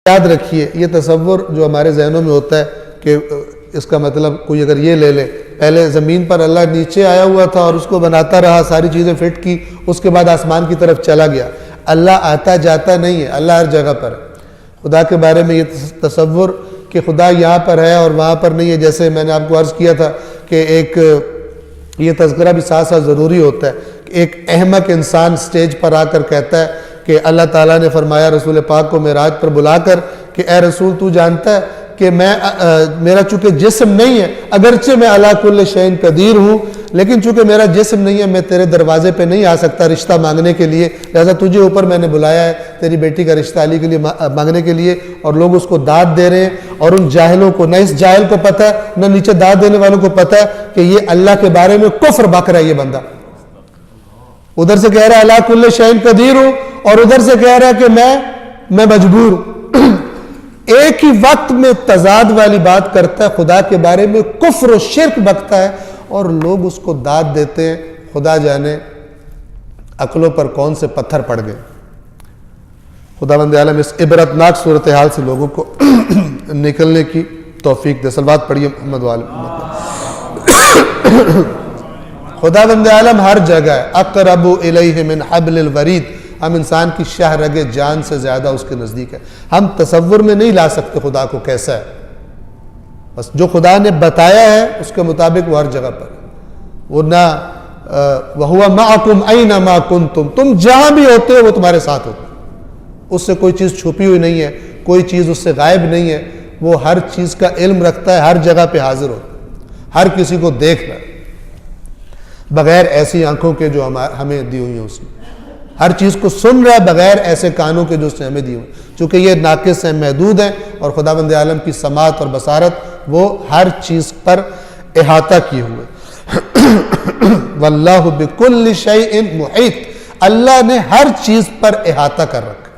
یاد رکھیے یہ تصور جو ہمارے ذہنوں میں ہوتا ہے کہ اس کا مطلب کوئی اگر یہ لے لے، پہلے زمین پر اللہ نیچے آیا ہوا تھا اور اس کو بناتا رہا، ساری چیزیں فٹ کی، اس کے بعد آسمان کی طرف چلا گیا۔ اللہ آتا جاتا نہیں ہے، اللہ ہر جگہ پر ہے۔ خدا کے بارے میں یہ تصور کہ خدا یہاں پر ہے اور وہاں پر نہیں ہے، جیسے میں نے آپ کو عرض کیا تھا کہ ایک یہ تذکرہ بھی ساتھ ساتھ ضروری ہوتا ہے کہ ایک احمق انسان سٹیج پر آ کر کہتا ہے کہ اللہ تعالیٰ نے فرمایا رسول پاک کو معراج پر بلا کر کہ اے رسول تو جانتا ہے کہ میرا چونکہ جسم نہیں ہے، اگرچہ میں علی کل شیء قدیر ہوں، لیکن چونکہ میرا جسم نہیں ہے میں تیرے دروازے پہ نہیں آ سکتا رشتہ مانگنے کے لیے، لہذا تجھے اوپر میں نے بلایا ہے تیری بیٹی کا رشتہ علی کے لیے مانگنے کے لیے۔ اور لوگ اس کو داد دے رہے ہیں، اور ان جاہلوں کو، نہ اس جاہل کو پتہ ہے نہ نیچے داد دینے والوں کو پتہ ہے کہ یہ اللہ کے بارے میں کفر بک رہا ہے۔ یہ بندہ ادھر سے کہہ رہا ہے علی کل شیء قدیر ہوں، اور ادھر سے کہہ رہا ہے کہ میں مجبور ہوں۔ ایک ہی وقت میں تضاد والی بات کرتا ہے، خدا کے بارے میں کفر و شرک بکتا ہے، اور لوگ اس کو داد دیتے ہیں۔ خدا جانے عقلوں پر کون سے پتھر پڑ گئے۔ خداوند عالم اس عبرتناک صورتحال سے لوگوں کو نکلنے کی توفیق دے۔ صلوات پڑھیے محمد وآل محمد۔ خداوند عالم ہر جگہ ہے، اقرب الیہ من حبل الورید، ہم انسان کی شہ رگ جان سے زیادہ اس کے نزدیک ہے۔ ہم تصور میں نہیں لا سکتے خدا کو کیسا ہے، بس جو خدا نے بتایا ہے اس کے مطابق وہ ہر جگہ پر ہے۔ وہ نہ وَهُوَ مَعَكُمْ أَيْنَمَا كُنْتُمْ، تم جہاں بھی ہوتے ہو وہ تمہارے ساتھ ہوتا ہے۔ اس سے کوئی چیز چھپی ہوئی نہیں ہے، کوئی چیز اس سے غائب نہیں ہے، وہ ہر چیز کا علم رکھتا ہے، ہر جگہ پہ حاضر ہوتا ہے، ہر کسی کو دیکھ رہا ہے بغیر ایسی آنکھوں کے جو ہمیں دی ہوئی ہیں، اس نے ہر چیز کو سن رہا ہے بغیر ایسے کانوں کے جو اس نے ہمیں دی ہوئی، چونکہ یہ ناقص ہیں، محدود ہیں، اور خداوند عالم کی سماعت اور بصارت وہ ہر چیز پر احاطہ کیے ہوئے۔ واللہ بکل شیء محیط، اللہ نے ہر چیز پر احاطہ کر رکھا۔